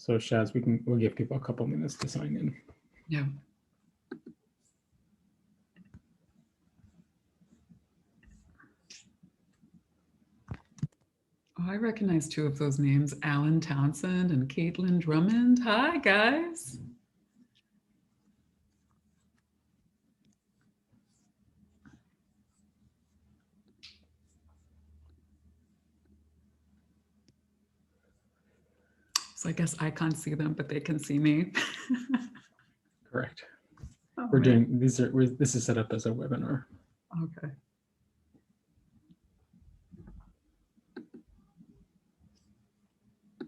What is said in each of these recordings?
So Shaz, we'll give people a couple minutes to sign in. Yeah. Oh, I recognize two of those names, Alan Townsend and Caitlin Drummond. Hi, guys. So I guess I can't see them, but they can see me. Correct. Oh, We're man. doing, this is set up as a webinar. Okay.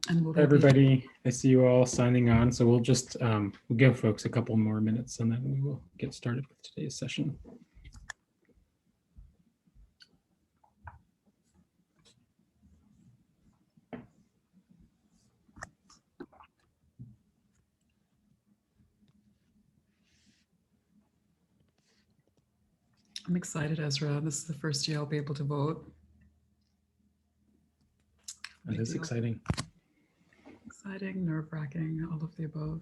And will everybody, I see you all signing on. So we'll just, we'll give folks a couple more minutes and then we will get started with today's session. I'm excited, Ezra. This is the first year I'll be able to vote. That is exciting. Exciting, nerve-wracking, all of the above.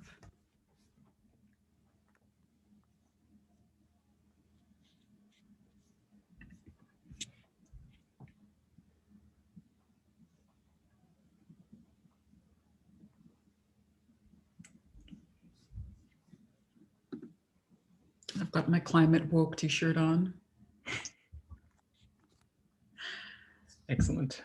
I've got my climate woke t-shirt on. Excellent.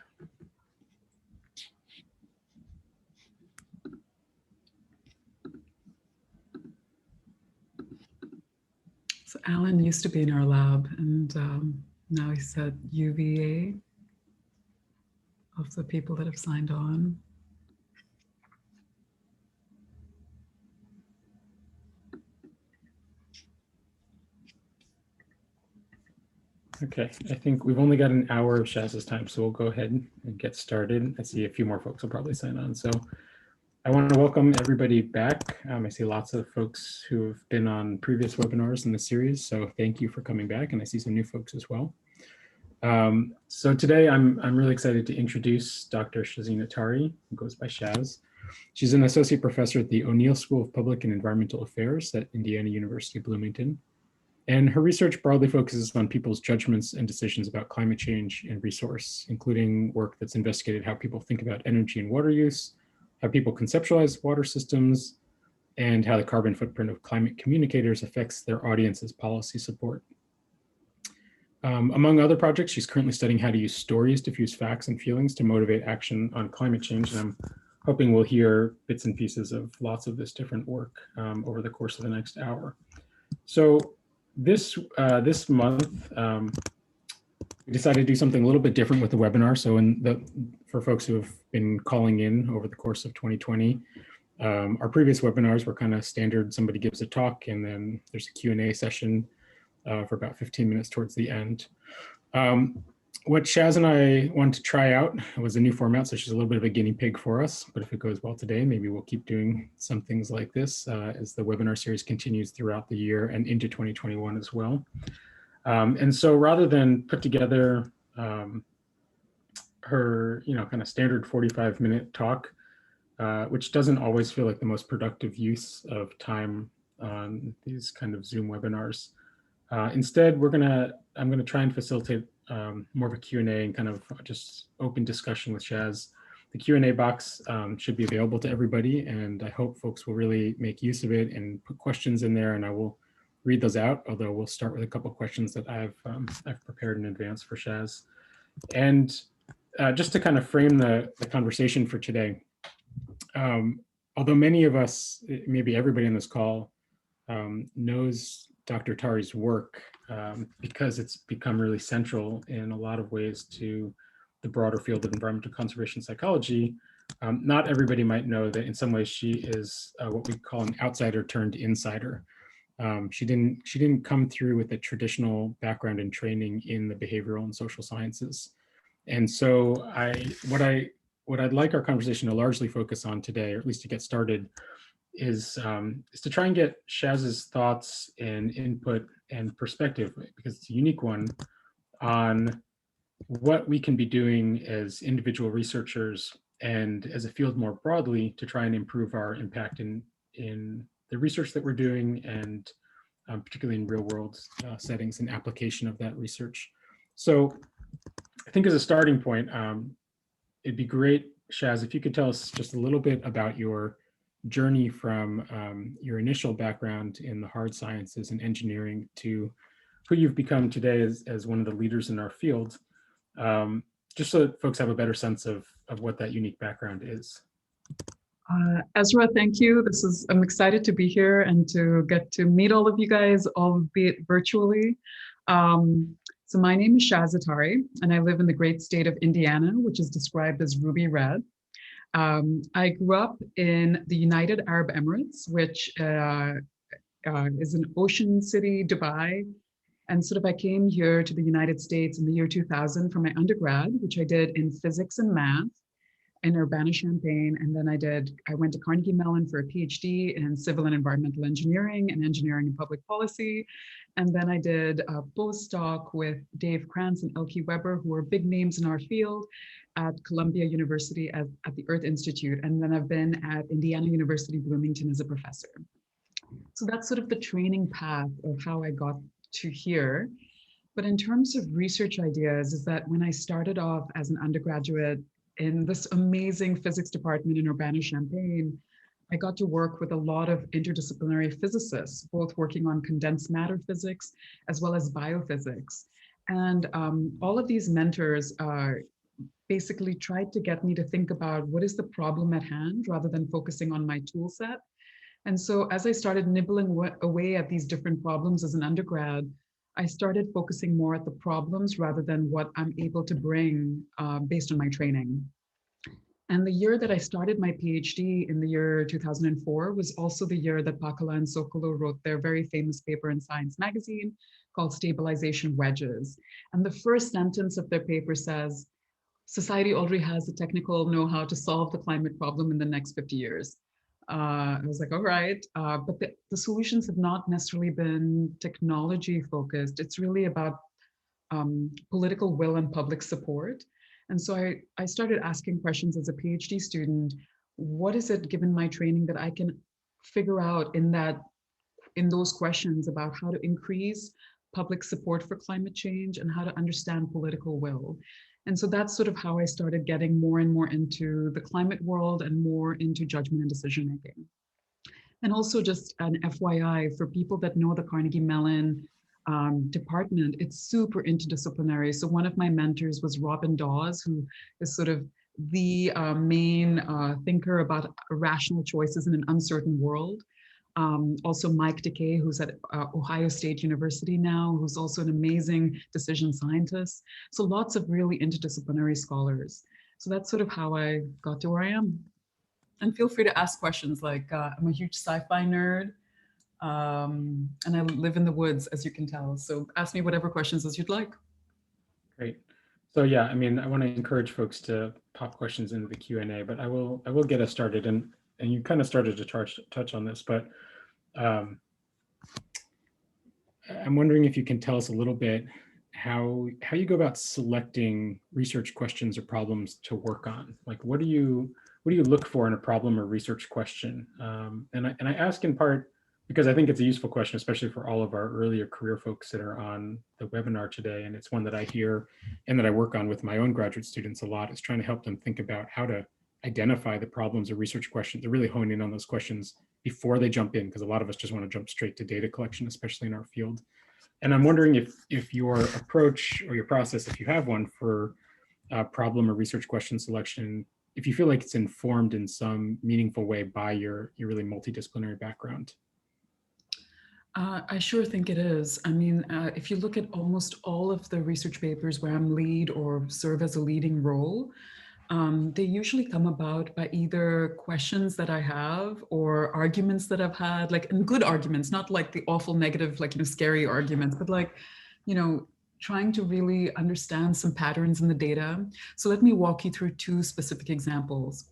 So Alan used to be in our lab, and now he's at UVA of the people that have signed on. Okay, I think we've only got an hour of Shaz's time, so we'll go ahead and get started. I see a few more folks will probably sign on. So I want to welcome everybody back. I see lots of folks who have been on previous webinars in the series, so thank you for coming back, and I see some new folks as well. So today I'm really excited to introduce Dr. Shahzeen Attari, who goes by Shaz. She's an associate professor at the O'Neill School of Public and Environmental Affairs at Indiana University Bloomington. And her research broadly focuses on people's judgments and decisions about climate change and resource, including work that's investigated how people think about energy and water use, how people conceptualize water systems, and how the carbon footprint of climate communicators affects their audience's policy support. Among other projects, she's currently studying how to use stories to fuse facts and feelings to motivate action on climate change. And I'm hoping we'll hear bits and pieces of lots of this different work over the course of the next hour. So this month, we decided to do something a little bit different with the webinar. So for folks who have been calling in over the course of 2020, our previous webinars were kind of standard. Somebody gives a talk and then there's a Q&A session for about 15 minutes towards the end. What Shaz and I wanted to try out was a new format, so she's a little bit of a guinea pig for us, but if it goes well today, maybe we'll keep doing some things like this as the webinar series continues throughout the year and into 2021 as well. And so rather than put together her, kind of standard 45-minute talk, which doesn't always feel like the most productive use of time on these kind of Zoom webinars, instead, I'm gonna try and facilitate more of a Q&A and kind of just open discussion with Shaz. The Q&A box should be available to everybody, and I hope folks will really make use of it and put questions in there, and I will read those out, although we'll start with a couple of questions that I've prepared in advance for Shaz. And just to kind of frame the conversation for today, although many of us, maybe everybody on this call, knows Dr. Attari's work because it's become really central in a lot of ways to the broader field of environmental conservation psychology. Not everybody might know that in some ways she is what we call an outsider turned insider. She didn't come through with a traditional background and training in the behavioral and social sciences. And so what I'd like our conversation to largely focus on today, or at least to get started, is to try and get Shaz's thoughts and input and perspective, because it's a unique one, on what we can be doing as individual researchers and as a field more broadly to try and improve our impact in the research that we're doing, and particularly in real world settings and application of that research. So I think as a starting point, it'd be great, Shaz, if you could tell us just a little bit about your journey from your initial background in the hard sciences and engineering to who you've become today as one of the leaders in our field, just so that folks have a better sense of what that unique background is. Ezra, thank you. I'm excited to be here and to get to meet all of you guys, albeit virtually. So my name is Shahzeen Attari, and I live in the great state of Indiana, which is described as ruby red. I grew up in the United Arab Emirates, which is an ocean city, Dubai. And sort of I came here to the United States in the year 2000 for my undergrad, which I did in physics and math in Urbana-Champaign. And then I went to Carnegie Mellon for a PhD in civil and environmental engineering and engineering and public policy. And then I did a postdoc with Dave Krantz and Elke Weber, who are big names in our field, at Columbia University at the Earth Institute. And then I've been at Indiana University Bloomington as a professor. So that's sort of the training path of how I got to here. But in terms of research ideas, is that when I started off as an undergraduate in this amazing physics department in Urbana-Champaign, I got to work with a lot of interdisciplinary physicists, both working on condensed matter physics as well as biophysics. And all of these mentors basically tried to get me to think about what is the problem at hand rather than focusing on my tool set. And so as I started nibbling away at these different problems as an undergrad, I started focusing more at the problems rather than what I'm able to bring based on my training. And the year that I started my PhD in the year 2004 was also the year that Pakala and Sokolo wrote their very famous paper in Science magazine called Stabilization Wedges. And the first sentence of their paper says, society already has the technical know-how to solve the climate problem in the next 50 years. I was like, all right, but the solutions have not necessarily been technology focused. It's really about political will and public support. And so I started asking questions as a PhD student. What is it, given my training, that I can figure out in those questions about how to increase public support for climate change and how to understand political will? And so that's sort of how I started getting more and more into the climate world and more into judgment and decision making. And also just an FYI for people that know the Carnegie Mellon department, it's super interdisciplinary. So one of my mentors was Robin Dawes, who is sort of the main thinker about rational choices in an uncertain world. Also Mike Decay, who's at Ohio State University now, who's also an amazing decision scientist. So lots of really interdisciplinary scholars. So that's sort of how I got to where I am. And feel free to ask questions, like I'm a huge sci-fi nerd, and I live in the woods, as you can tell. So ask me whatever questions as you'd like. Great. So yeah, I mean, I want to encourage folks to pop questions into the Q&A, but I will get us started. And you kind of started to touch on this, but I'm wondering if you can tell us a little bit how you go about selecting research questions or problems to work on. Like, what do you look for in a problem or research question? And I ask in part because I think it's a useful question, especially for all of our earlier career folks that are on the webinar today. And it's one that I hear and that I work on with my own graduate students a lot, is trying to help them think about how to identify the problems or research questions, to really hone in on those questions before they jump in, because a lot of us just want to jump straight to data collection, especially in our field. And I'm wondering if your approach or your process, if you have one for problem or research question selection, if you feel like it's informed in some meaningful way by your really multidisciplinary background. I sure think it is. I mean, if you look at almost all of the research papers where I'm lead or serve as a leading role, they usually come about by either questions that I have or arguments that I've had, like, and good arguments, not like the awful negative, like, scary arguments, but like, trying to really understand some patterns in the data. So let me walk you through two specific examples.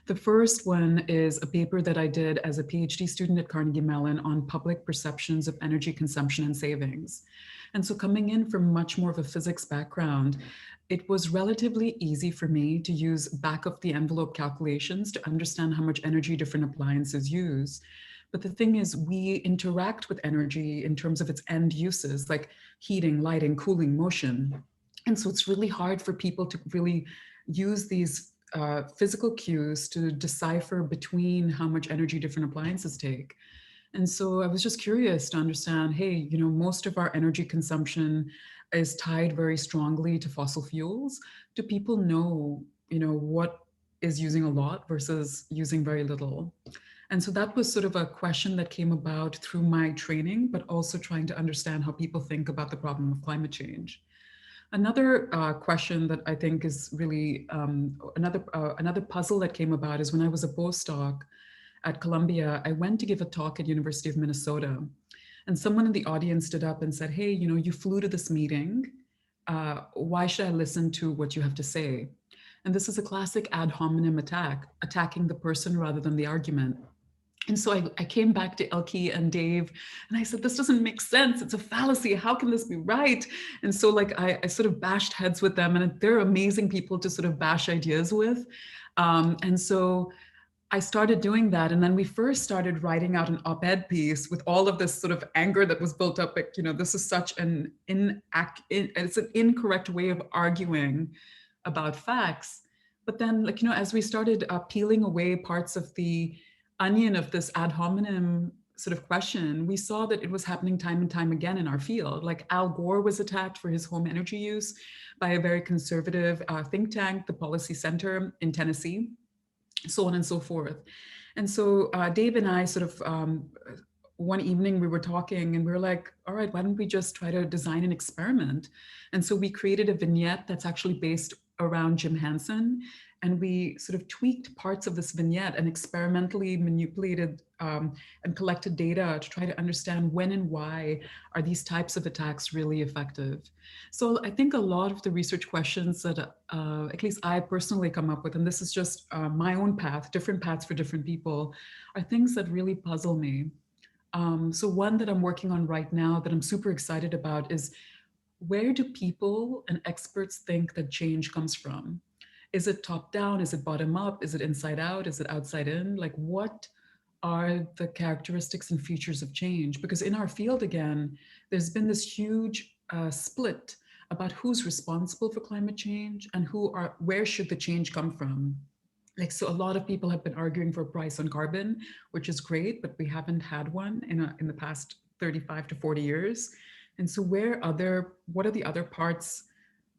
The first one is a paper that I did as a PhD student at Carnegie Mellon on public perceptions of energy consumption and savings. And so coming in from much more of a physics background, it was relatively easy for me to use back of the envelope calculations to understand how much energy different appliances use. But the thing is, we interact with energy in terms of its end uses, like heating, lighting, cooling, motion. And so it's really hard for people to really use these physical cues to decipher between how much energy different appliances take. And so I was just curious to understand, hey, most of our energy consumption is tied very strongly to fossil fuels. Do people know, what is using a lot versus using very little? And so that was sort of a question that came about through my training, but also trying to understand how people think about the problem of climate change. Another question that I think is really another puzzle that came about is when I was a postdoc at Columbia, I went to give a talk at University of Minnesota, and someone in the audience stood up and said, "Hey, you flew to this meeting. Why should I listen to what you have to say?" And this is a classic ad hominem attack, attacking the person rather than the argument. And so I came back to Elke and Dave and I said, this doesn't make sense. It's a fallacy. How can this be right? And so like I sort of bashed heads with them, and they're amazing people to sort of bash ideas with. And so I started doing that. And then we first started writing out an op-ed piece with all of this sort of anger that was built up. Like, this is such it's an incorrect way of arguing about facts. But then, like, as we started peeling away parts of the onion of this ad hominem sort of question, we saw that it was happening time and time again in our field. Like Al Gore was attacked for his home energy use by a very conservative think tank, the Policy Center in Tennessee, so on and so forth. And so Dave and I sort of, one evening we were talking and we were like, all right, why don't we just try to design an experiment? And so we created a vignette that's actually based around Jim Hansen. And we sort of tweaked parts of this vignette and experimentally manipulated and collected data to try to understand when and why are these types of attacks really effective. So I think a lot of the research questions that at least I personally come up with, and this is just my own path, different paths for different people, are things that really puzzle me. So one that I'm working on right now that I'm super excited about is, where do people and experts think that change comes from? Is it top down? Is it bottom up? Is it inside out? Is it outside in? Like, what are the characteristics and features of change? Because in our field, again, there's been this huge split about who's responsible for climate change and where should the change come from. Like, so a lot of people have been arguing for a price on carbon, which is great, but we haven't had one in the past 35 to 40 years. And so what are the other parts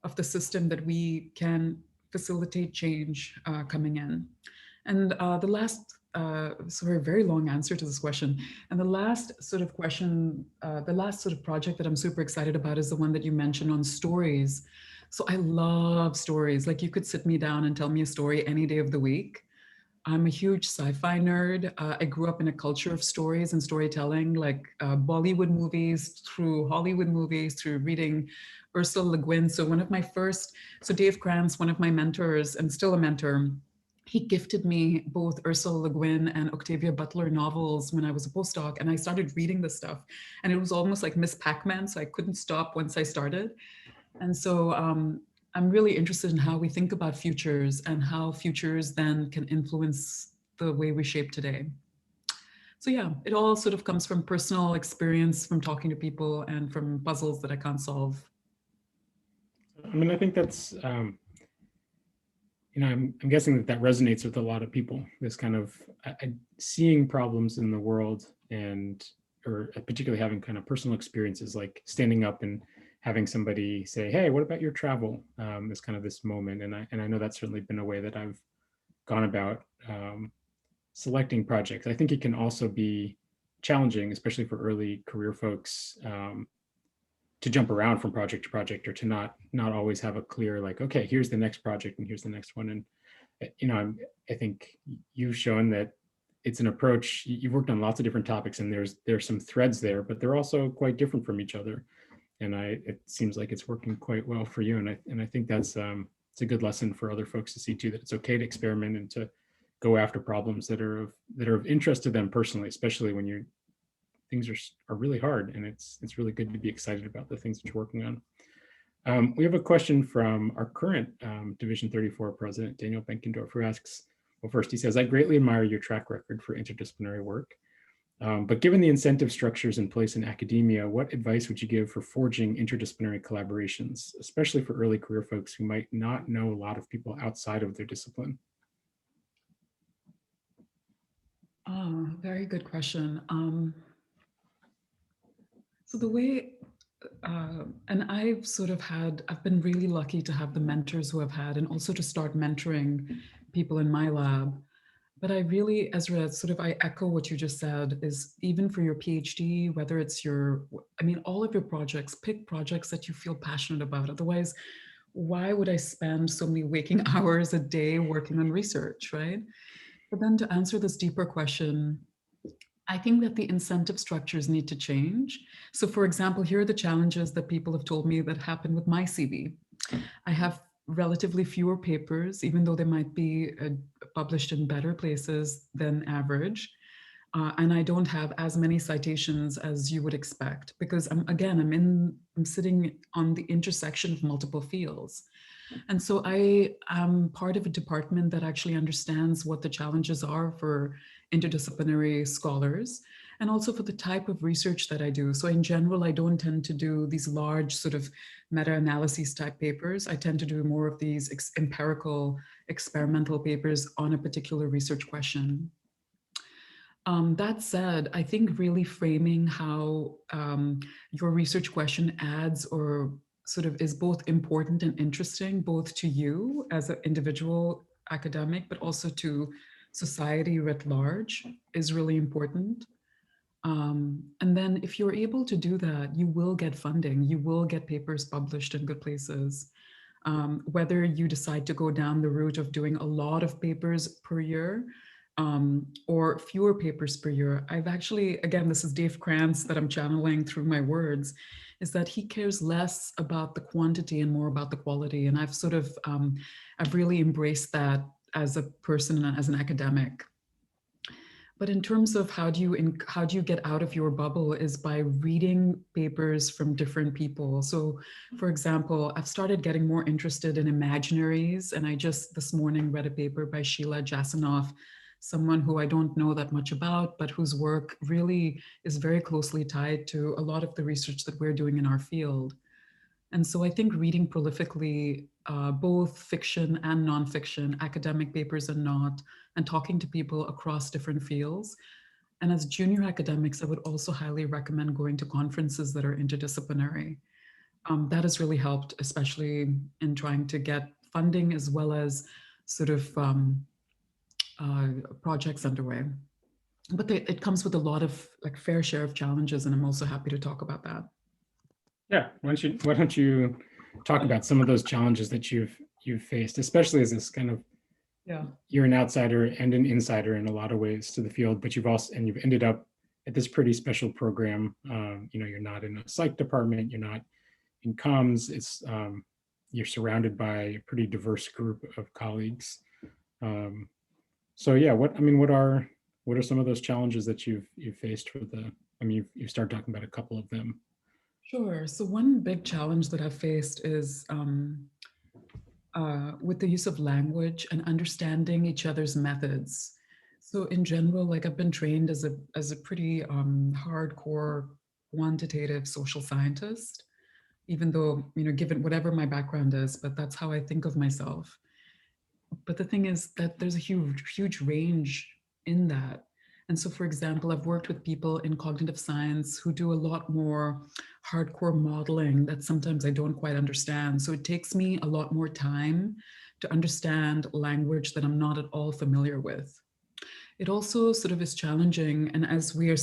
of the system that we can facilitate change coming in? And the last, sorry, very long answer to this question. And the last sort of question, the last sort of project that I'm super excited about is the one that you mentioned on stories. So I love stories. Like, you could sit me down and tell me a story any day of the week. I'm a huge sci-fi nerd. I grew up in a culture of stories and storytelling, like Bollywood movies, through Hollywood movies, through reading Ursula Le Guin. So Dave Krantz, one of my mentors and still a mentor, he gifted me both Ursula Le Guin and Octavia Butler novels when I was a postdoc, and I started reading this stuff. And it was almost like Miss Pac-Man, so I couldn't stop once I started. And so I'm really interested in how we think about futures and how futures then can influence the way we shape today. So yeah, it all sort of comes from personal experience, from talking to people, and from puzzles that I can't solve. I mean, I think that's, I'm guessing that resonates with a lot of people, this kind of seeing problems in the world, or particularly having kind of personal experiences, like standing up and having somebody say, hey, what about your travel? Is kind of this moment. And I know that's certainly been a way that I've gone about selecting projects. I think it can also be challenging, especially for early career folks, to jump around from project to project, or to not always have a clear, like, okay, here's the next project and here's the next one. And I think you've shown that it's an approach. You've worked on lots of different topics, and there's some threads there, but they're also quite different from each other. And it seems like it's working quite well for you. And I think that's it's a good lesson for other folks to see too, that it's okay to experiment and to go after problems that are of interest to them personally, especially when things are really hard, and it's really good to be excited about the things that you're working on. We have a question from our current Division 34 president, Daniel Benkendorf, who asks, well, first he says, I greatly admire your track record for interdisciplinary work. But given the incentive structures in place in academia, what advice would you give for forging interdisciplinary collaborations, especially for early career folks who might not know a lot of people outside of their discipline? Very good question. So the way, and I've been really lucky to have the mentors who I've had and also to start mentoring people in my lab. But I really, Ezra, I echo what you just said, is even for your PhD, whether it's all of your projects, pick projects that you feel passionate about. Otherwise, why would I spend so many waking hours a day working on research, right? But then to answer this deeper question, I think that the incentive structures need to change. So for example, here are the challenges that people have told me that happen with my CV. I have relatively fewer papers, even though they might be published in better places than average. And I don't have as many citations as you would expect because I'm sitting on the intersection of multiple fields. And so I am part of a department that actually understands what the challenges are for interdisciplinary scholars and also for the type of research that I do. So in general, I don't tend to do these large sort of meta-analyses type papers. I tend to do more of these empirical experimental papers on a particular research question. That said, I think really framing how your research question adds or sort of is both important and interesting, both to you as an individual academic, but also to society writ large is really important. And then if you're able to do that, you will get funding, you will get papers published in good places. Whether you decide to go down the route of doing a lot of papers per year or fewer papers per year. I've actually, again, this is Dave Krantz that I'm channeling through my words, is that he cares less about the quantity and more about the quality. And I've really embraced that as a person and as an academic. But in terms of how do you get out of your bubble is by reading papers from different people. So for example, I've started getting more interested in imaginaries. And I just this morning read a paper by Sheila Jasanoff, someone who I don't know that much about, but whose work really is very closely tied to a lot of the research that we're doing in our field. And so I think reading prolifically, both fiction and nonfiction, academic papers and not, and talking to people across different fields. And as junior academics, I would also highly recommend going to conferences that are interdisciplinary. That has really helped, especially in trying to get funding as well as sort of projects underway. But it comes with a lot of like fair share of challenges, and I'm also happy to talk about that. Yeah, why don't you talk about some of those challenges that you've faced, especially as this kind of, you're an outsider and an insider in a lot of ways to the field, but you've ended up at this pretty special program. You're not in a psych department, you're not in comms. It's you're surrounded by a pretty diverse group of colleagues. So yeah, what are some of those challenges that you've faced for the? You start talking about a couple of them. Sure. So one big challenge that I've faced is with the use of language and understanding each other's methods. So in general, like I've been trained as a pretty hardcore quantitative social scientist, even though, given whatever my background is, but that's how I think of myself. But the thing is that there's a huge range in that. And so, for example, I've worked with people in cognitive science who do a lot more hardcore modeling that sometimes I don't quite understand. So it takes me a lot more time to understand language that I'm not at all familiar with. It also sort of is challenging, and as we are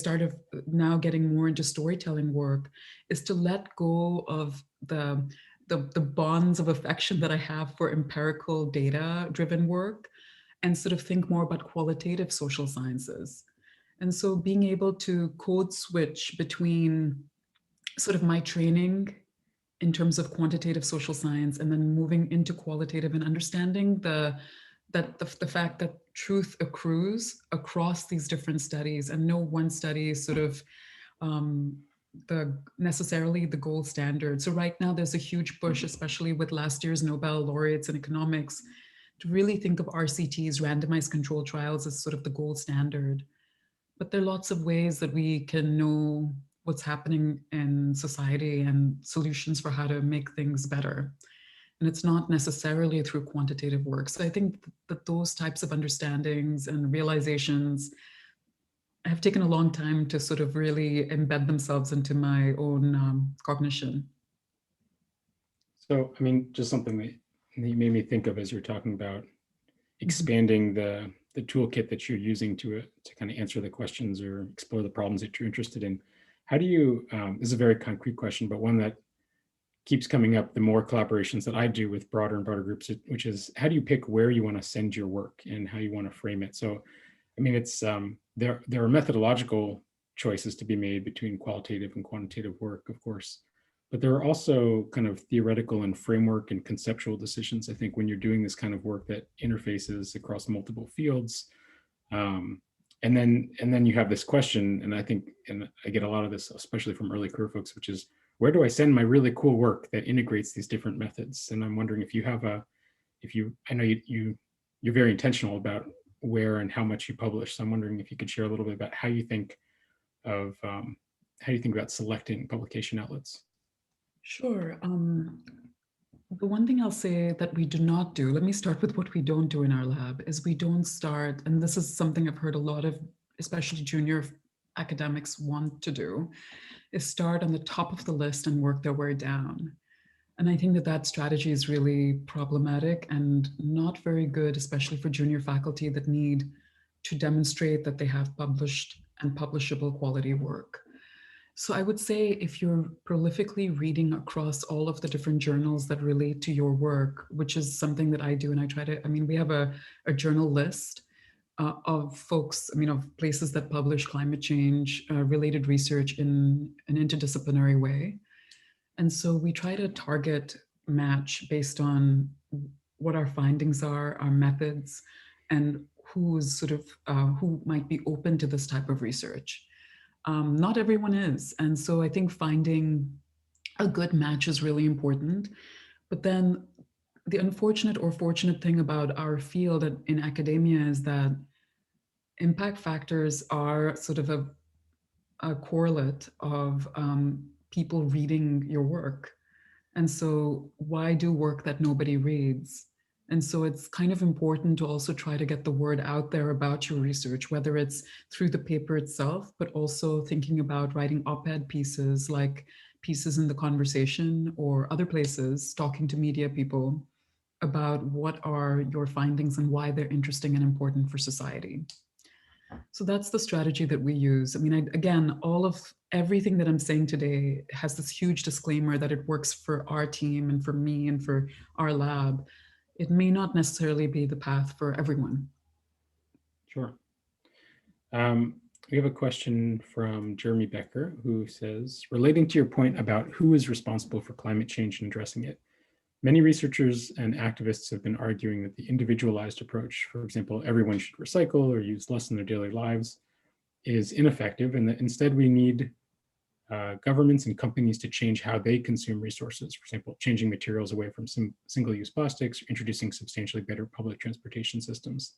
now getting more into storytelling work, is to let go of the bonds of affection that I have for empirical data-driven work and sort of think more about qualitative social sciences. And so being able to code switch between sort of my training in terms of quantitative social science and then moving into qualitative and understanding the fact that truth accrues across these different studies and no one study sort of necessarily the gold standard. So right now there's a huge push, especially with last year's Nobel laureates in economics, to really think of RCTs, randomized controlled trials, as sort of the gold standard. But there are lots of ways that we can know what's happening in society and solutions for how to make things better. And it's not necessarily through quantitative work. So I think that those types of understandings and realizations have taken a long time to sort of really embed themselves into my own cognition. So, I mean, just something that you made me think of as you're talking about Mhm. expanding the toolkit that you're using to kind of answer the questions or explore the problems that you're interested in. How do you, this is a very concrete question, but one that keeps coming up the more collaborations that I do with broader and broader groups, which is how do you pick where you want to send your work and how you want to frame it? So, I mean, it's there are methodological choices to be made between qualitative and quantitative work, of course, but there are also kind of theoretical and framework and conceptual decisions. I think when you're doing this kind of work that interfaces across multiple fields, um, and then you have this question, and I think, and I get a lot of this, especially from early career folks, which is where do I send my really cool work that integrates these different methods? And I'm wondering if you have I know you're very intentional about where and how much you publish. So I'm wondering if you could share a little bit about how you think of how you think about selecting publication outlets. Sure. The one thing I'll say that we do not do, let me start with what we don't do in our lab, is we don't start, and this is something I've heard a lot of, especially junior academics want to do, is start on the top of the list and work their way down. And I think that that strategy is really problematic and not very good, especially for junior faculty that need to demonstrate that they have published and publishable quality work. So I would say if you're prolifically reading across all of the different journals that relate to your work, which is something that I do, and I try to, I mean, we have a journal list of folks, I mean, of places that publish climate change related research in an interdisciplinary way. And so we try to target match based on what our findings are, our methods, and who's sort of, who might be open to this type of research. Not everyone is. And so I think finding a good match is really important. But then the unfortunate or fortunate thing about our field in academia is that impact factors are sort of a correlate of people reading your work. And so why do work that nobody reads? And so it's kind of important to also try to get the word out there about your research, whether it's through the paper itself, but also thinking about writing op-ed pieces like pieces in The Conversation or other places, talking to media people about what are your findings and why they're interesting and important for society. So that's the strategy that we use. I mean, again, all of everything that I'm saying today has this huge disclaimer that it works for our team and for me and for our lab. It may not necessarily be the path for everyone. Sure. We have a question from Jeremy Becker, who says, relating to your point about who is responsible for climate change and addressing it, many researchers and activists have been arguing that the individualized approach, for example, everyone should recycle or use less in their daily lives, is ineffective, and that instead we need governments and companies to change how they consume resources. For example, changing materials away from single-use plastics, or introducing substantially better public transportation systems.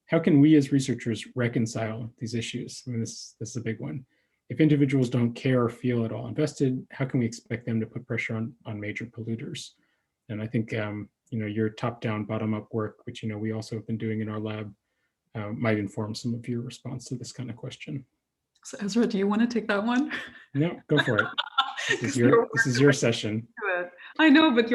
How can we as researchers reconcile these issues? I mean, this is a big one. If individuals don't care or feel at all invested, how can we expect them to put pressure on major polluters? And I think your top-down, bottom-up work, which we also have been doing in our lab, might inform some of your response to this kind of question. So Ezra, do you want to take that one? No, go for it. This is your session. I know, but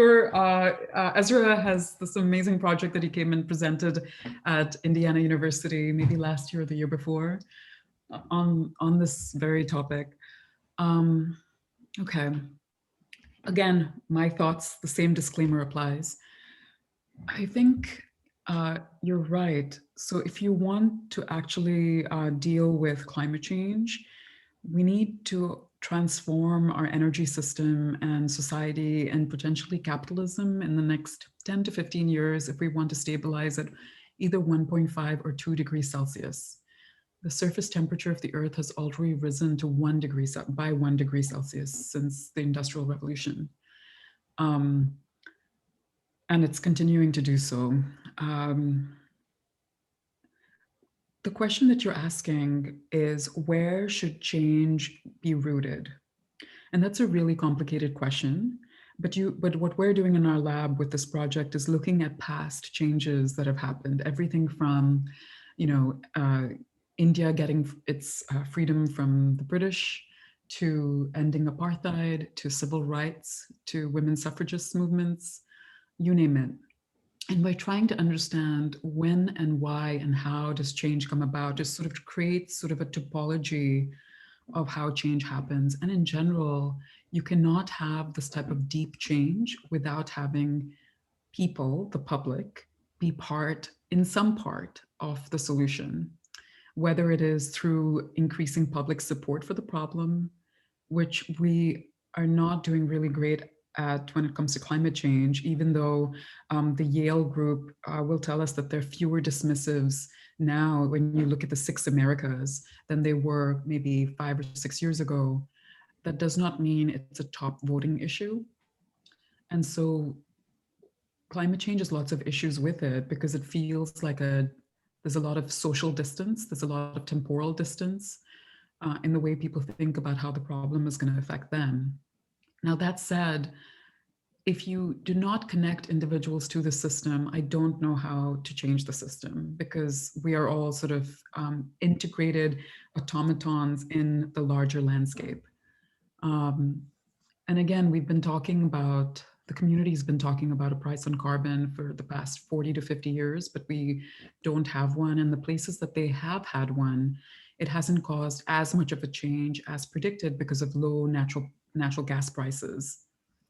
Ezra has this amazing project that he came and presented at Indiana University, maybe last year or the year before, on this very topic. Okay. Again, my thoughts, the same disclaimer applies. I think you're right. So if you want to actually deal with climate change, we need to transform our energy system and society and potentially capitalism in the next 10 to 15 years if we want to stabilize at either 1.5 or 2 degrees Celsius. the surface temperature of the Earth has already risen to 1 degree by 1 degree Celsius since the Industrial Revolution. And it's continuing to do so. The question that you're asking is, where should change be rooted? And that's a really complicated question. But what we're doing in our lab with this project is looking at past changes that have happened. Everything from, India getting its freedom from the British, to ending apartheid, to civil rights, to women's suffragist movements, you name it. And by trying to understand when and why and how does change come about, just sort of create sort of a topology of how change happens. And in general, you cannot have this type of deep change without having people, the public, be in some part of the solution, whether it is through increasing public support for the problem, which we are not doing really great at when it comes to climate change, even though the Yale group will tell us that there are fewer dismissives now when you look at the 6 Americas than they were maybe 5 or 6 years ago. That does not mean it's a top voting issue. And so climate change has lots of issues with it because it feels like there's a lot of social distance, there's a lot of temporal distance in the way people think about how the problem is going to affect them. Now, that said, if you do not connect individuals to the system, I don't know how to change the system, because we are all sort of integrated automatons in the larger landscape. And again, we've been talking about, the community's been talking about a price on carbon for the past 40 to 50 years, but we don't have one. And the places that they have had one, it hasn't caused as much of a change as predicted because of low natural gas prices.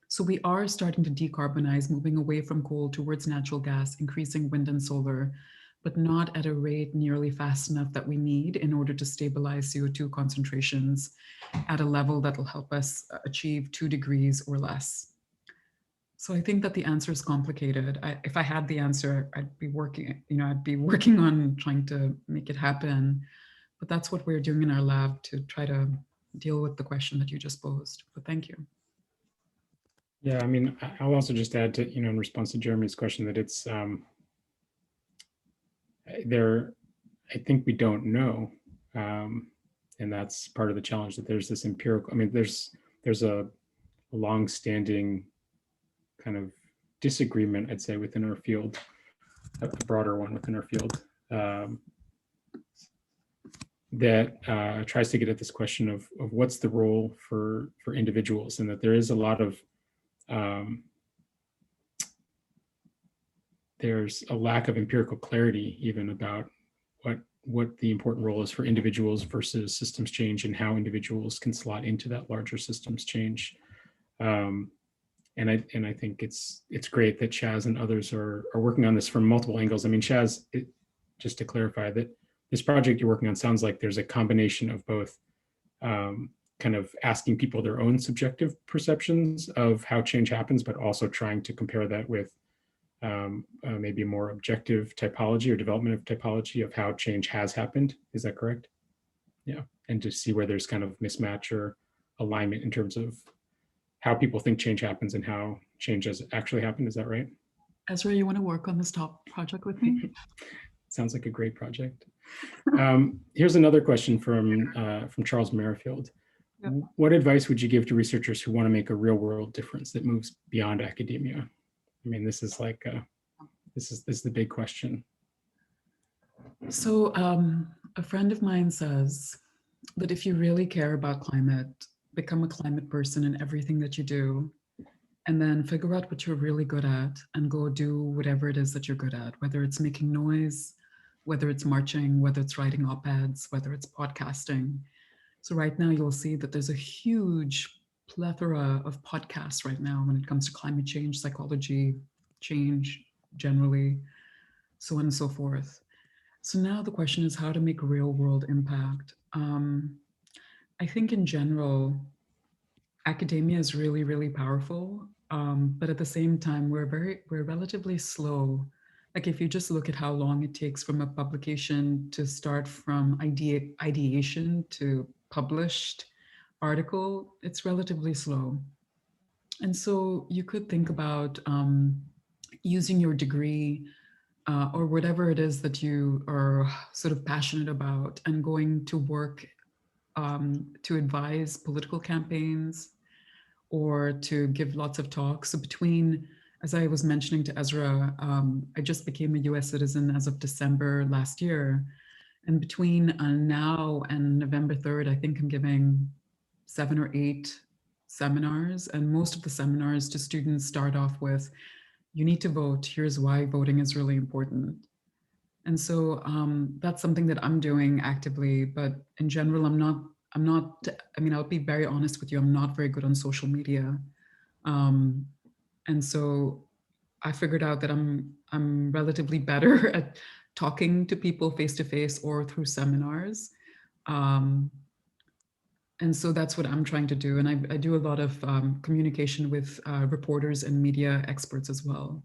So we are starting to decarbonize, moving away from coal towards natural gas, increasing wind and solar, but not at a rate nearly fast enough that we need in order to stabilize CO2 concentrations at a level that will help us achieve 2 degrees or less. So I think that the answer is complicated. If I had the answer, I'd be working on trying to make it happen. But that's what we're doing in our lab to try to deal with the question that you just posed. But thank you. Yeah, I mean, I'll also just add to, in response to Jeremy's question, that it's I think we don't know. And that's part of the challenge, that there's this empirical, I mean, there's a long-standing kind of disagreement, I'd say, within our field, a broader one within our field, that tries to get at this question of what's the role for individuals, and that there is a lot of there's a lack of empirical clarity even about what the important role is for individuals versus systems change, and how individuals can slot into that larger systems change. And I think it's great that Shaz and others are working on this from multiple angles. I mean, Shaz, just to clarify, that this project you're working on sounds like there's a combination of both kind of asking people their own subjective perceptions of how change happens, but also trying to compare that with maybe a more objective typology or development of typology of how change has happened. Is that correct? Yeah, and to see where there's kind of mismatch or alignment in terms of how people think change happens and how change has actually happened. Is that right? Ezra, you want to work on this top project with me? Sounds like a great project. Here's another question from Charles Merrifield. Yep. What advice would you give to researchers who want to make a real world difference that moves beyond academia? I mean, this is like, this is the big question. So a friend of mine says that if you really care about climate, become a climate person in everything that you do, and then figure out what you're really good at and go do whatever it is that you're good at, whether it's making noise, whether it's marching, whether it's writing op-eds, whether it's podcasting. So right now you'll see that there's a huge plethora of podcasts right now when it comes to climate change, psychology, change generally, so on and so forth. So now the question is how to make real world impact. I think in general, academia is really, really powerful, but at the same time, we're relatively slow Like if you just look at how long it takes from a publication to start from ideation to published article, it's relatively slow. And so you could think about using your degree or whatever it is that you are sort of passionate about and going to work to advise political campaigns or to give lots of talks. So between, as I was mentioning to Ezra, I just became a US citizen as of December last year. And between now and November 3rd, I think I'm giving 7 or 8 seminars. And most of the seminars to students start off with, you need to vote. Here's why voting is really important. And so that's something that I'm doing actively, but in general, I mean, I'll be very honest with you, I'm not very good on social media. And so I figured out that I'm relatively better at talking to people face to face or through seminars. And so that's what I'm trying to do. And I do a lot of communication with reporters and media experts as well.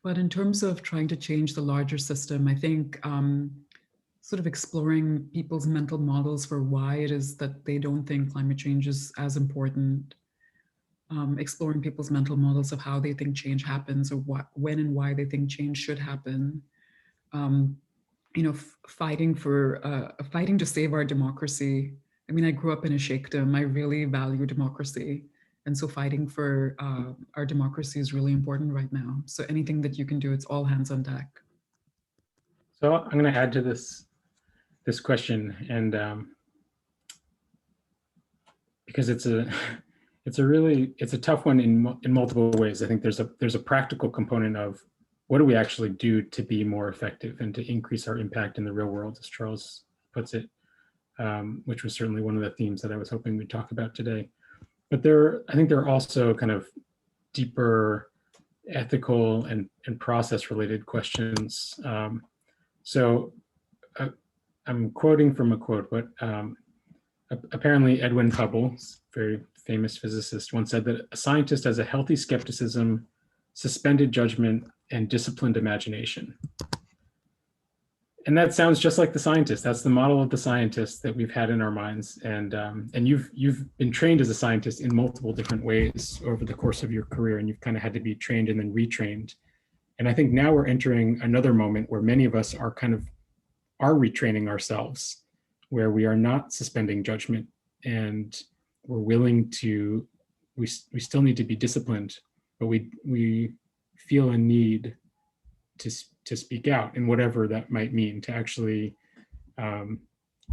But in terms of trying to change the larger system, I think sort of exploring people's mental models for why it is that they don't think climate change is as important, exploring people's mental models of how they think change happens or when and why they think change should happen. You know, fighting to save our democracy. I mean, I grew up in a sheikhdom. I really value democracy. And so fighting for our democracy is really important right now. So anything that you can do, it's all hands on deck. So I'm going to add to this question, and because it's a tough one in multiple ways. I think there's a practical component of what do we actually do to be more effective and to increase our impact in the real world, as Charles puts it, which was certainly one of the themes that I was hoping we'd talk about today. But I think there are also kind of deeper ethical and process related questions. So I'm quoting from a quote, but apparently Edwin Hubble, very famous physicist, once said that a scientist has a healthy skepticism, suspended judgment, and disciplined imagination. And that sounds just like the scientist. That's the model of the scientist that we've had in our minds. And you've been trained as a scientist in multiple different ways over the course of your career, and you've kind of had to be trained and then retrained. And I think now we're entering another moment where many of us are retraining ourselves, where we are not suspending judgment and we're willing to, we still need to be disciplined, but we feel a need to speak out in whatever that might mean, to actually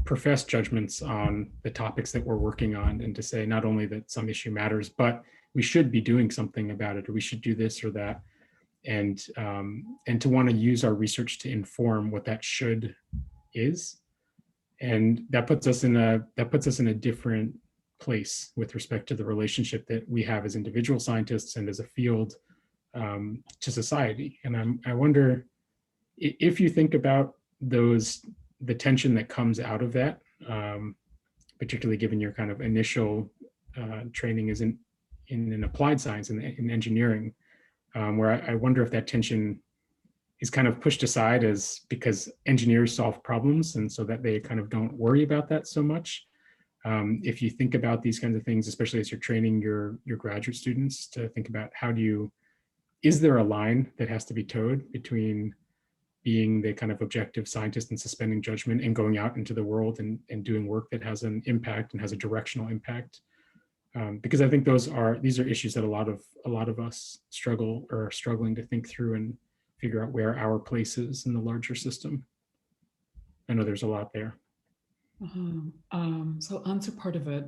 profess judgments on the topics that we're working on, and to say not only that some issue matters, but we should be doing something about it, or we should do this or that, and to want to use our research to inform what that should is. And that puts us in a different place with respect to the relationship that we have as individual scientists and as a field to society. And I wonder if you think about the tension that comes out of that, particularly given your kind of initial training is in an applied science and in engineering, where I wonder if that tension is kind of pushed aside as because engineers solve problems, and so that they kind of don't worry about that so much. If you think about these kinds of things, especially as you're training your graduate students to think about is there a line that has to be towed between being the kind of objective scientist and suspending judgment and going out into the world and doing work that has an impact and has a directional impact? Because I think these are issues that a lot of us are struggling to think through and figure out where our place is in the larger system. I know there's a lot there. So I'll answer part of it.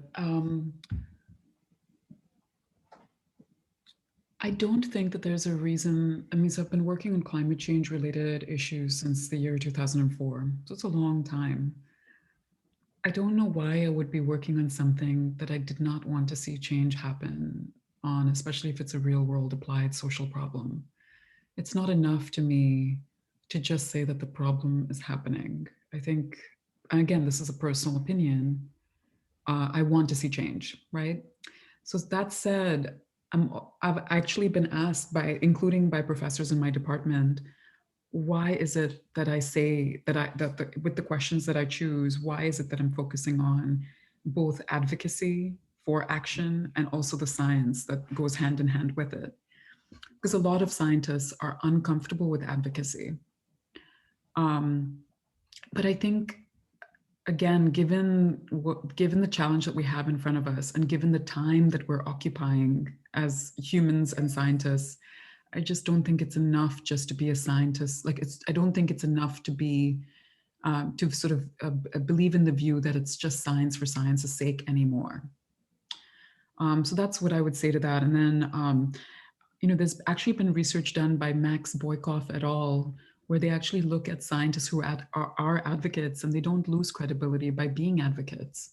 I don't think that there's a reason. I mean, so I've been working on climate change related issues since the year 2004. So it's a long time. I don't know why I would be working on something that I did not want to see change happen on, especially if it's a real world applied social problem. It's not enough to me to just say that the problem is happening. I think, and again, this is a personal opinion, I want to see change, right? So that said, I've actually been asked including by professors in my department, why is it that I say that with the questions that I choose, why is it that I'm focusing on both advocacy for action and also the science that goes hand in hand with it? Because a lot of scientists are uncomfortable with advocacy. Um, but I think, again, given the challenge that we have in front of us and given the time that we're occupying as humans and scientists, I just don't think it's enough just to be a scientist. I don't think it's enough to be to sort of believe in the view that it's just science for science's sake anymore. So that's what I would say to that. And then, there's actually been research done by Max Boykoff et al., where they actually look at scientists who are advocates, and they don't lose credibility by being advocates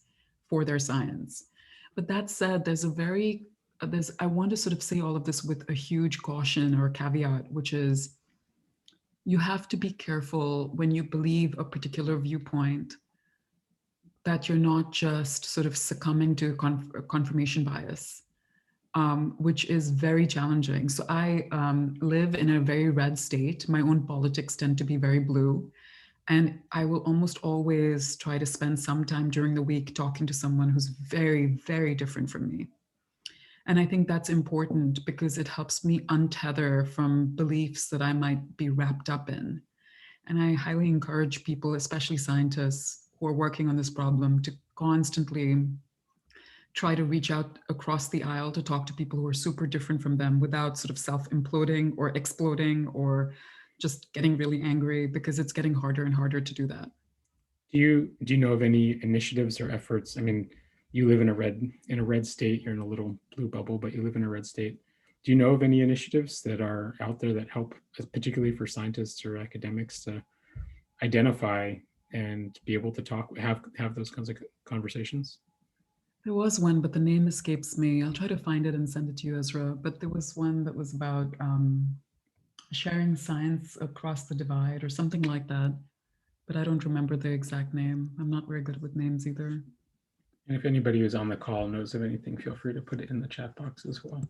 for their science. But that said, I want to sort of say all of this with a huge caution or caveat, which is you have to be careful when you believe a particular viewpoint that you're not just sort of succumbing to confirmation bias, which is very challenging. So I live in a very red state. My own politics tend to be very blue. And I will almost always try to spend some time during the week talking to someone who's very, very different from me. And I think that's important because it helps me untether from beliefs that I might be wrapped up in. And I highly encourage people, especially scientists who are working on this problem, to constantly try to reach out across the aisle to talk to people who are super different from them without sort of self-imploding or exploding or just getting really angry, because it's getting harder and harder to do that. Do you know of any initiatives or efforts? I mean, you live in a red state, you're in a little blue bubble, but you live in a red state. Do you know of any initiatives that are out there that help, particularly for scientists or academics, to identify and be able to have those kinds of conversations? There was one, but the name escapes me. I'll try to find it and send it to you, Ezra. But there was one that was about sharing science across the divide or something like that. But I don't remember the exact name. I'm not very good with names either. And if anybody who's on the call knows of anything, feel free to put it in the chat box as well.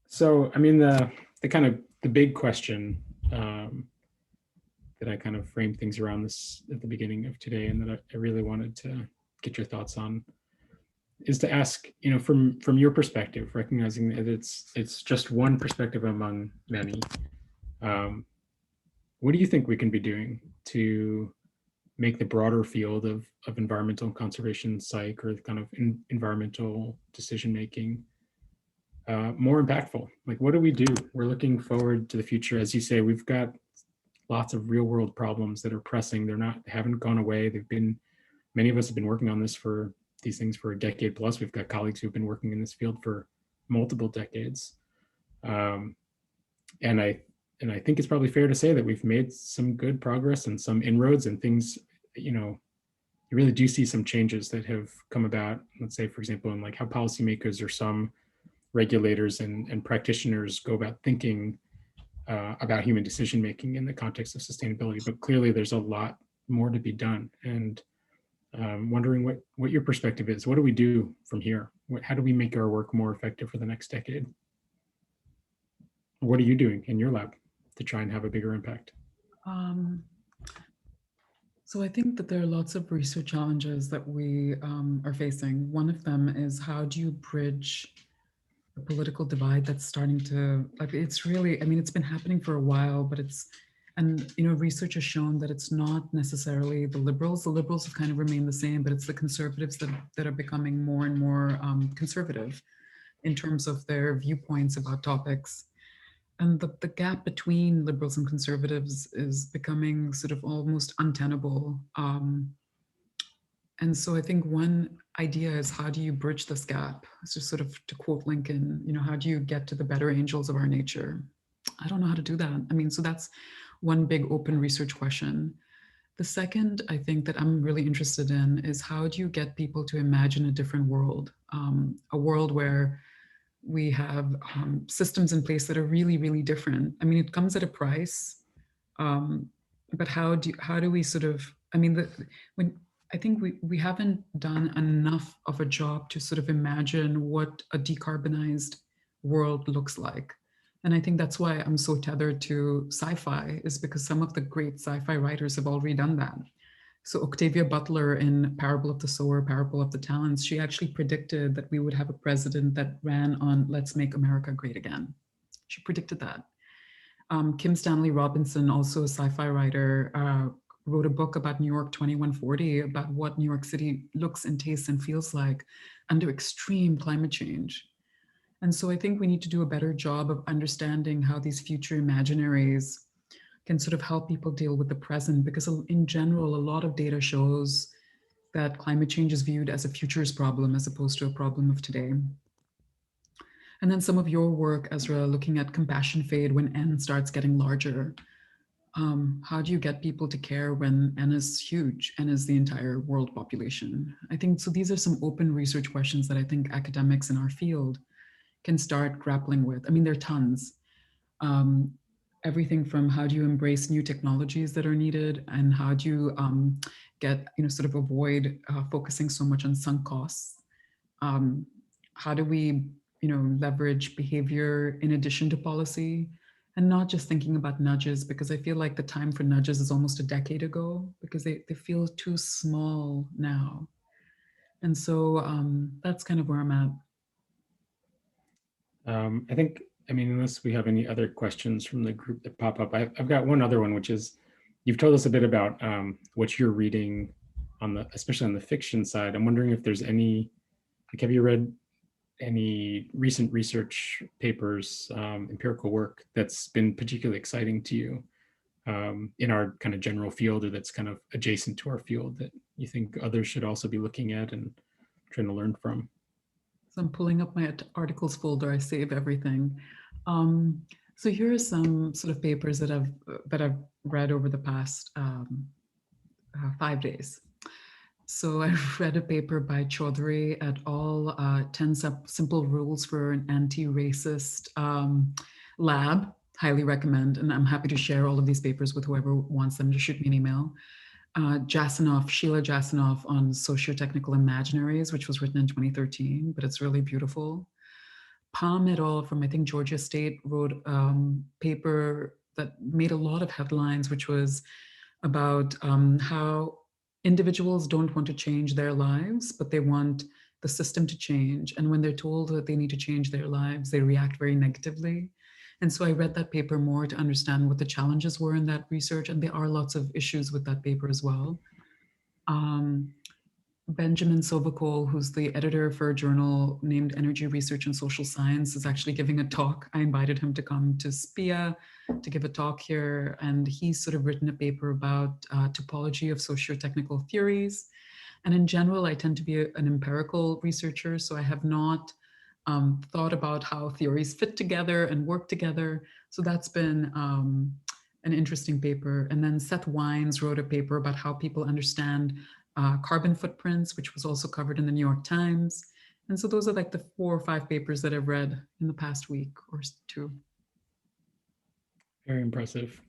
So, I mean, the big question that I kind of framed things around this at the beginning of today, and that I really wanted to get your thoughts on, is to ask, from your perspective, recognizing that it's just one perspective among many. What do you think we can be doing to make the broader field of environmental conservation, psych, or kind of environmental decision making more impactful? Like, what do we do? We're looking forward to the future. As you say, we've got lots of real world problems that are pressing. They haven't gone away. Many of us have been working on these things for a decade plus. We've got colleagues who've been working in this field for multiple decades. And I think it's probably fair to say that we've made some good progress and some inroads, and things, you really do see some changes that have come about. Let's say, for example, in like how policymakers or some regulators and practitioners go about thinking about human decision making in the context of sustainability. But clearly, there's a lot more to be done. And wondering what your perspective is. What do we do from here? How do we make our work more effective for the next decade? What are you doing in your lab to try and have a bigger impact? So I think that there are lots of research challenges that we are facing. One of them is, how do you bridge the political divide that's starting to, it's really, I mean, it's been happening for a while, but research has shown that it's not necessarily the liberals. The liberals have kind of remained the same, but it's the conservatives that are becoming more and more conservative in terms of their viewpoints about topics. And the gap between liberals and conservatives is becoming sort of almost untenable. And so I think one idea is, how do you bridge this gap? So sort of to quote Lincoln, how do you get to the better angels of our nature? I don't know how to do that. I mean, so that's one big open research question. The second, I think, that I'm really interested in is, how do you get people to imagine a different world? A world where we have systems in place that are really, really different. I mean, it comes at a price, but how do we sort of, I mean, I think we haven't done enough of a job to sort of imagine what a decarbonized world looks like. And I think that's why I'm so tethered to sci-fi, is because some of the great sci-fi writers have already done that. So Octavia Butler in Parable of the Sower, Parable of the Talents, she actually predicted that we would have a president that ran on "Let's make America great again." She predicted that. Kim Stanley Robinson, also a sci-fi writer, wrote a book about New York 2140, about what New York City looks and tastes and feels like under extreme climate change. And so I think we need to do a better job of understanding how these future imaginaries can sort of help people deal with the present, because in general, a lot of data shows that climate change is viewed as a futures problem as opposed to a problem of today. And then some of your work, Ezra, looking at compassion fade when N starts getting larger. How do you get people to care when N is huge, N is the entire world population? I think, so these are some open research questions that I think academics in our field can start grappling with. I mean, there are tons. Everything from how do you embrace new technologies that are needed, and how do you get, sort of avoid focusing so much on sunk costs? How do we, leverage behavior in addition to policy, and not just thinking about nudges, because I feel like the time for nudges is almost a decade ago, because they feel too small now. And so that's kind of where I'm at. I think, unless we have any other questions from the group that pop up, I've got one other one, which is, you've told us a bit about what you're reading especially on the fiction side. I'm wondering if there's any, have you read any recent research papers, empirical work that's been particularly exciting to you in our kind of general field, or that's kind of adjacent to our field, that you think others should also be looking at and trying to learn from? So I'm pulling up my articles folder. I save everything. So here are some sort of papers that I've read over the past 5 days. So I read a paper by Chaudhary et al., 10 Simple Rules for an Anti-Racist Lab. Highly recommend, and I'm happy to share all of these papers with whoever wants them. Just shoot me an email. Sheila Jasanoff on Socio-Technical Imaginaries, which was written in 2013, but it's really beautiful. Palm et al. From, I think, Georgia State wrote a paper that made a lot of headlines, which was about how individuals don't want to change their lives, but they want the system to change. And when they're told that they need to change their lives, they react very negatively. And so I read that paper more to understand what the challenges were in that research. And there are lots of issues with that paper as well. Benjamin Sovacool, who's the editor for a journal named Energy Research and Social Science, is actually giving a talk. I invited him to come to SPIA to give a talk here. And he's sort of written a paper about topology of socio-technical theories. And in general, I tend to be an empirical researcher, so I have not thought about how theories fit together and work together. So that's been an interesting paper. And then Seth Wines wrote a paper about how people understand carbon footprints, which was also covered in the New York Times. And so those are like the 4 or 5 papers that I've read in the past week or 2. Very impressive.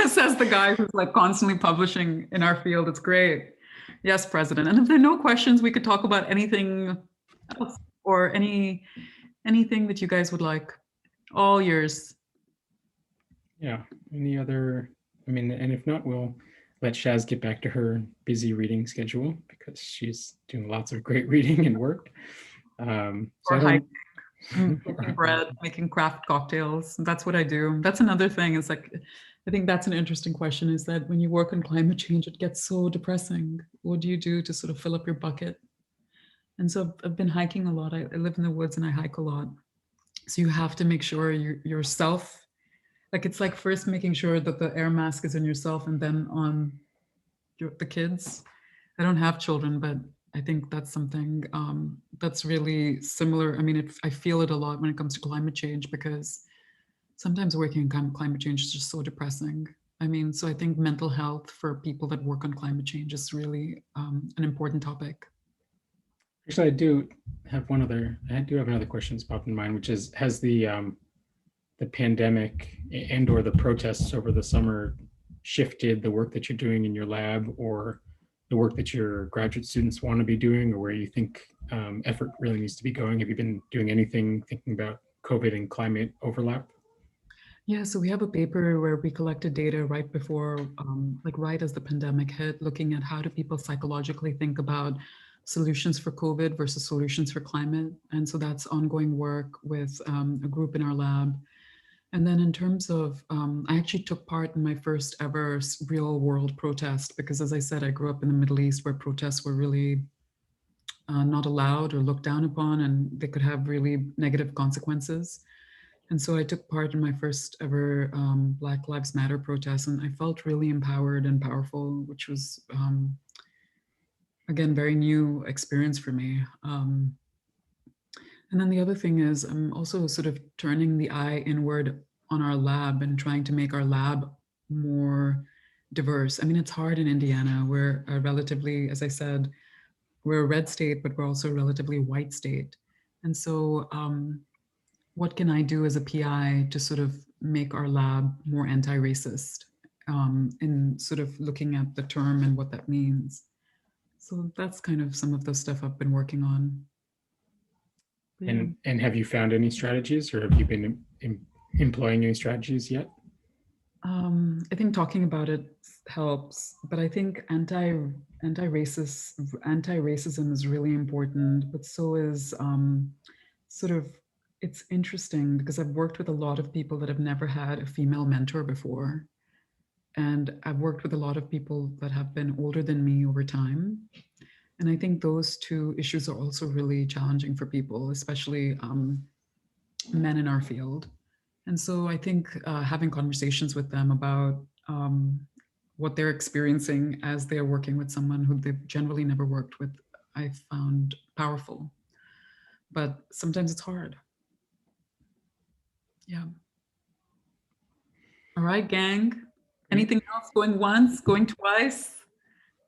Says the guy who's like constantly publishing in our field. It's great. Yes, President. And if there are no questions, we could talk about anything else, or anything that you guys would like. All yours. Yeah. Any other, and if not, we'll let Shaz get back to her busy reading schedule, because she's doing lots of great reading and work. Or hiking, making bread, making craft cocktails. That's what I do. That's another thing. It's like, I think that's an interesting question, is that when you work on climate change, it gets so depressing. What do you do to sort of fill up your bucket? And so I've been hiking a lot. I live in the woods and I hike a lot. So you have to make sure yourself, like, it's like first making sure that the air mask is on yourself and then on the kids. I don't have children, but I think that's something that's really similar. I mean, I feel it a lot when it comes to climate change, because sometimes working on climate change is just so depressing. I mean, so I think mental health for people that work on climate change is really an important topic. Actually, I do have another question that's popped in mind, which is, has the pandemic and or the protests over the summer shifted the work that you're doing in your lab, or the work that your graduate students want to be doing, or where you think effort really needs to be going? Have you been doing anything thinking about COVID and climate overlap? Yeah, so we have a paper where we collected data right before, like right as the pandemic hit, looking at how do people psychologically think about solutions for COVID versus solutions for climate. And so that's ongoing work with a group in our lab. And then in terms of, I actually took part in my first ever real world protest, because as I said, I grew up in the Middle East where protests were really not allowed or looked down upon, and they could have really negative consequences. And so I took part in my first ever Black Lives Matter protest, and I felt really empowered and powerful, which was, again, very new experience for me. And then the other thing is I'm also sort of turning the eye inward on our lab and trying to make our lab more diverse. I mean, it's hard in Indiana. We're a relatively, as I said, we're a red state, but we're also a relatively white state. And so what can I do as a PI to sort of make our lab more anti-racist in sort of looking at the term and what that means? So that's kind of some of the stuff I've been working on. But yeah. And have you found any strategies, or have you been employing any strategies yet? I think talking about it helps, but I think anti-racism is really important, but so is sort of, it's interesting because I've worked with a lot of people that have never had a female mentor before. And I've worked with a lot of people that have been older than me over time. And I think those two issues are also really challenging for people, especially men in our field. And so I think having conversations with them about what they're experiencing as they're working with someone who they've generally never worked with, I found powerful. But sometimes it's hard. Yeah. All right, gang. Anything else? Going once, going twice?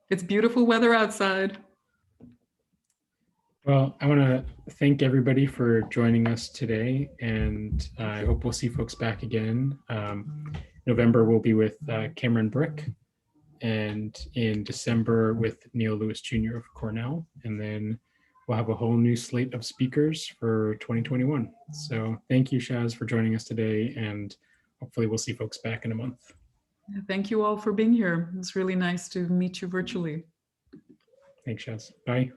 It's beautiful weather outside. Well, I want to thank everybody for joining us today, and I hope we'll see folks back again. November we'll be with Cameron Brick, and in December with Neil Lewis Jr. of Cornell, and then we'll have a whole new slate of speakers for 2021. So thank you, Shaz, for joining us today, and hopefully we'll see folks back in a month. Thank you all for being here. It's really nice to meet you virtually. Thanks, Shaz. Bye.